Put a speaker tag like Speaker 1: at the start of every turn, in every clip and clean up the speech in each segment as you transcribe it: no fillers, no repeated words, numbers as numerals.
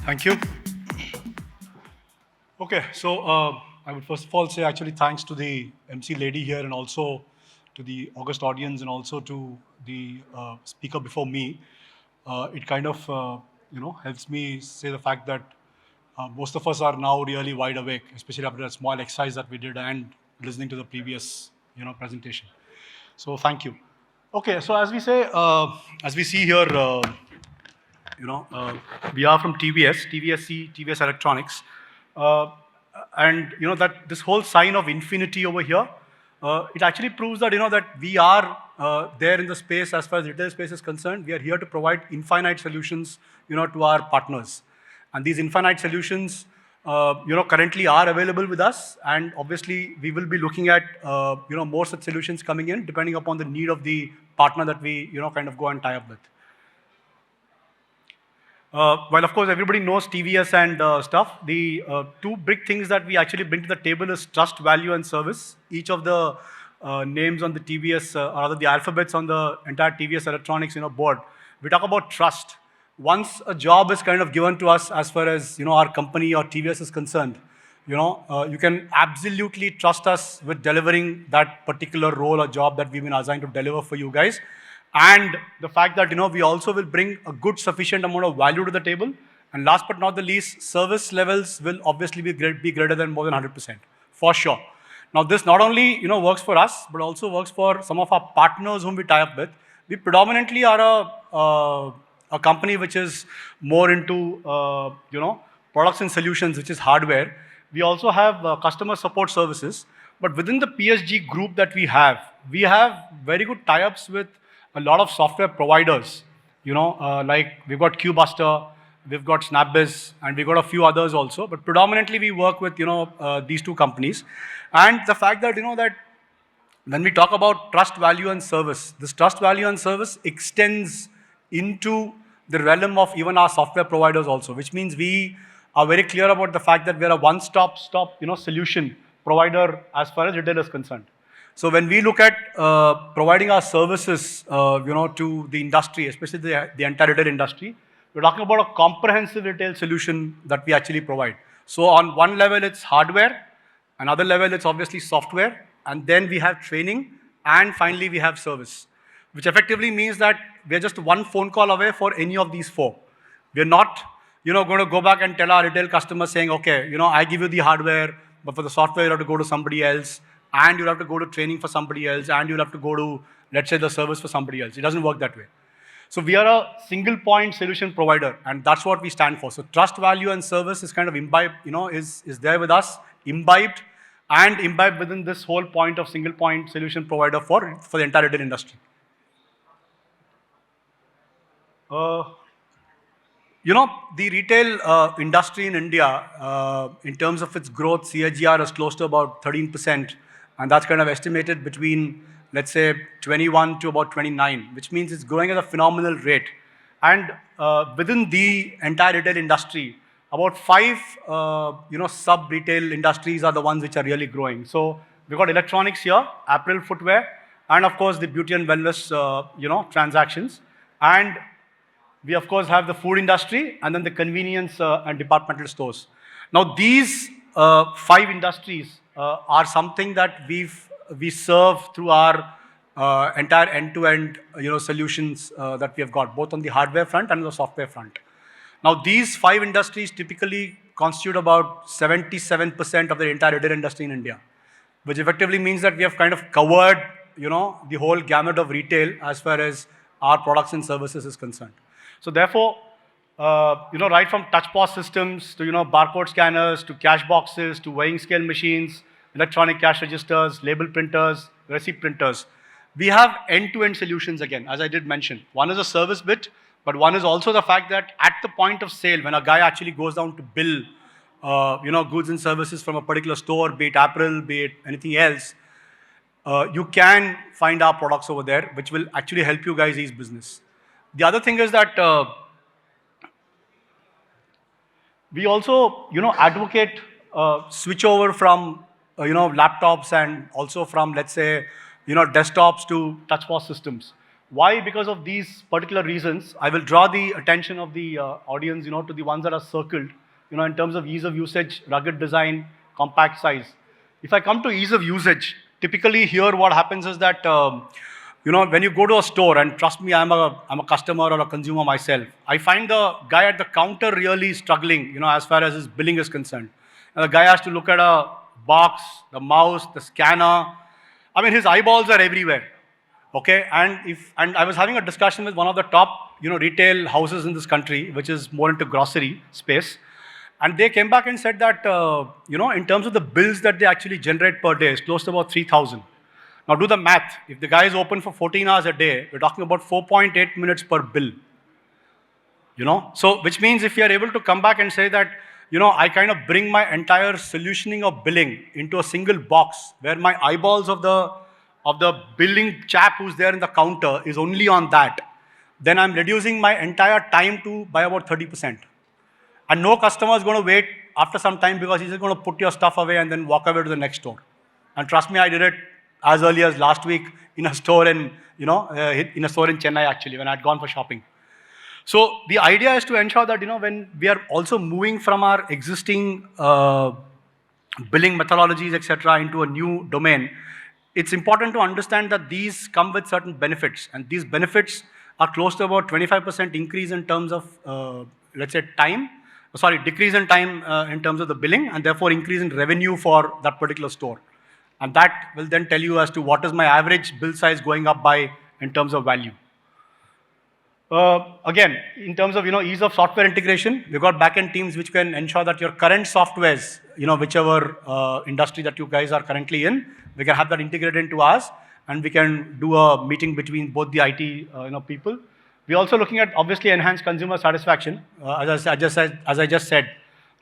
Speaker 1: Thank you. Okay, so I would first of all say actually thanks to the MC lady here and also to the August audience and also to the speaker before me. It kind of helps me say the fact that most of us are now really wide awake, especially after that small exercise that we did and listening to the previous presentation. So thank you. Okay, so as we see here, we are from TVS, TVS-E, TVS Electronics. Uh, and that this whole sign of infinity over here, it actually proves that that we are there in the space as far as retail space is concerned. We are here to provide infinite solutions, to our partners, and these infinite solutions, currently are available with us, and obviously we will be looking at more such solutions coming in depending upon the need of the partner that we kind of go and tie up with. While of course everybody knows TVS and stuff, the two big things that we actually bring to the table is trust, value, and service. Each of the names on the TVS, or rather the alphabets on the entire TVS Electronics board, we talk about trust. Once a job is kind of given to us as far as our company or TVS is concerned, you can absolutely trust us with delivering that particular role or job that we've been assigned to deliver for you guys. And the fact that we also will bring a good sufficient amount of value to the table. And last but not the least, service levels will obviously be greater than more than 100%, for sure. Now this not only works for us, but also works for some of our partners whom we tie up with. We predominantly are a company which is more into products and solutions, which is hardware. We also have customer support services. But within the PSG group that we have very good tie-ups with a lot of software providers, like we've got QueueBuster, we've got SnapBizz, and we've got a few others also. But predominantly we work with these two companies, and the fact that that when we talk about trust, value, and service, this trust, value, and service extends into the realm of even our software providers also, which means we are very clear about the fact that we are a one-stop solution provider as far as retail is concerned. So when we look at providing our services, to the industry, especially the entire retail industry, we're talking about a comprehensive retail solution that we actually provide. So on one level, it's hardware, another level, it's obviously software, and then we have training, and finally we have service, which effectively means that we're just one phone call away for any of these four. We're not, going to go back and tell our retail customers saying, okay, I give you the hardware, but for the software, you have to go to somebody else, and you'll have to go to training for somebody else, and you'll have to go to, let's say, the service for somebody else. It doesn't work that way. So we are a single point solution provider, and that's what we stand for. So trust, value, and service is kind of imbibed, is there with us, imbibed within this whole point of single point solution provider for the entire retail industry. The retail industry in India, in terms of its growth, CAGR is close to about 13%, and that's kind of estimated between, let's say, 21 to about 29, which means it's growing at a phenomenal rate. And within the entire retail industry, about 5, sub-retail industries are the ones which are really growing. So we've got electronics here, apparel, footwear, and of course the beauty and wellness, transactions. And we, of course, have the food industry and then the convenience and departmental stores. Now, these 5 industries are something that we serve through our entire end-to-end solutions that we have got, both on the hardware front and the software front. Now, these 5 industries typically constitute about 77% of the entire retail industry in India, which effectively means that we have kind of covered the whole gamut of retail as far as our products and services is concerned. So therefore, right from touch POS systems to barcode scanners to cash boxes to weighing scale machines, electronic cash registers, label printers, receipt printers, we have end-to-end solutions again, as I did mention. One is a service bit, but one is also the fact that at the point of sale, when a guy actually goes down to bill, goods and services from a particular store, be it apparel, be it anything else, you can find our products over there, which will actually help you guys ease business. The other thing is that we also, advocate switch over from, laptops and also from, let's say, desktops to touch POS systems. Why? Because of these particular reasons, I will draw the attention of the audience, to the ones that are circled, in terms of ease of usage, rugged design, compact size. If I come to ease of usage, typically here what happens is that, when you go to a store, and trust me, I'm a customer or a consumer myself, I find the guy at the counter really struggling, as far as his billing is concerned. And the guy has to look at a box, the mouse, the scanner. I mean, his eyeballs are everywhere. Okay, and I was having a discussion with one of the top, retail houses in this country, which is more into grocery space, and they came back and said that, in terms of the bills that they actually generate per day, it's close to about 3,000. Now do the math. If the guy is open for 14 hours a day, we're talking about 4.8 minutes per bill. So which means if you are able to come back and say that, I kind of bring my entire solutioning of billing into a single box where my eyeballs of the billing chap who's there in the counter is only on that, then I'm reducing my entire time by about 30%. And no customer is going to wait after some time because he's just going to put your stuff away and then walk away to the next store. And trust me, I did it as early as last week in a store in Chennai actually, when I'd gone for shopping. So the idea is to ensure that, when we are also moving from our existing billing methodologies, etc., into a new domain, it's important to understand that these come with certain benefits, and these benefits are close to about 25% increase in terms of, let's say, decrease in time in terms of the billing, and therefore increase in revenue for that particular store. And that will then tell you as to what is my average bill size going up by in terms of value. Again, in terms of ease of software integration, we've got backend teams which can ensure that your current softwares, whichever industry that you guys are currently in, we can have that integrated into ours, and we can do a meeting between both the IT people. We're also looking at obviously enhanced consumer satisfaction. As I just said,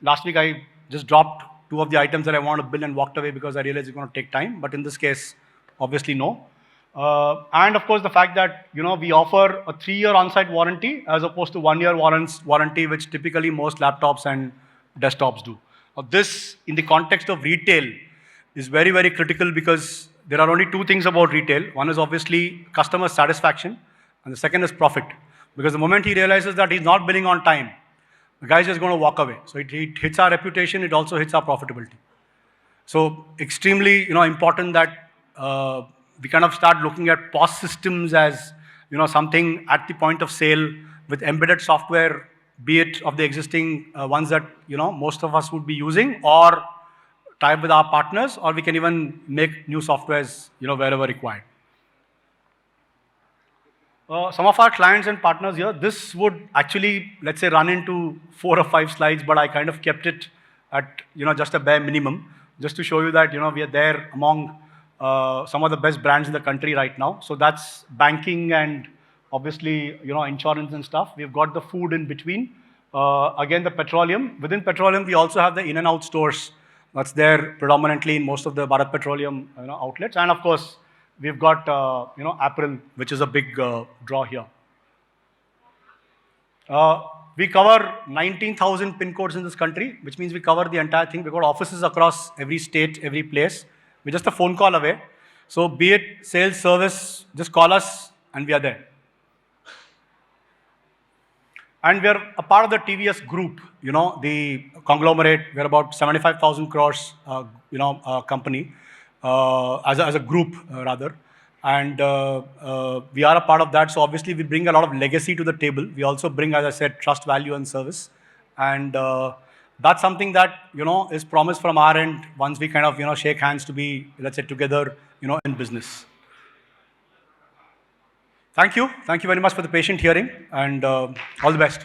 Speaker 1: last week I just dropped 2 of the items that I want to bill and walked away because I realized it's going to take time. But in this case, obviously no. And of course, the fact that we offer a 3-year on-site warranty as opposed to 1-year warranty, which typically most laptops and desktops do. Now, this, in the context of retail, is very, very critical because there are only 2 things about retail. One is obviously customer satisfaction, and the second is profit. Because the moment he realizes that he's not billing on time, the guy's just going to walk away. So it hits our reputation. It also hits our profitability. So extremely, important that we kind of start looking at POS systems as, something at the point of sale with embedded software, be it of the existing ones that, most of us would be using, or tie up with our partners, or we can even make new softwares, wherever required. Some of our clients and partners here, this would actually, let's say, run into 4 or 5 slides, but I kind of kept it at, just a bare minimum, just to show you that, we are there among some of the best brands in the country right now. So that's banking and obviously, insurance and stuff. We've got the food in between. Again, the petroleum. Within petroleum, we also have the in and out stores. That's there predominantly in most of the Bharat Petroleum outlets. And of course, we've got apparel, which is a big draw here. We cover 19,000 pin codes in this country, which means we cover the entire thing. We've got offices across every state, every place. We're just a phone call away. So be it sales, service, just call us and we are there. And we are a part of the TVS group, the conglomerate. We're about 75,000 crores, company, as a group, rather. And we are a part of that. So obviously, we bring a lot of legacy to the table. We also bring, as I said, trust, value, and service. And that's something that, is promised from our end once we kind of, shake hands to be, let's say, together, in business. Thank you. Thank you very much for the patient hearing, and all the best.